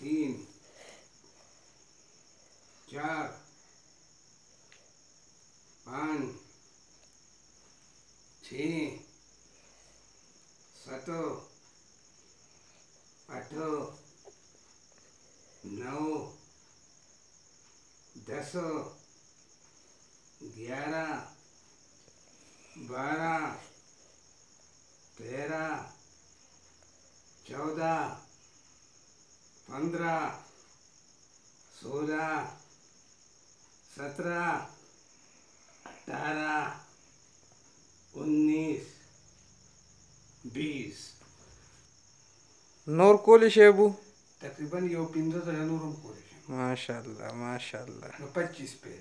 तीन चार पाँच छः सात आठ नौ 10 11 12 13 14 15 16 17 18 19 20 नूर कोली शेबू तकरीबन यो 15 नूर कोली माशाल्लाह माशाल्लाह 25 पे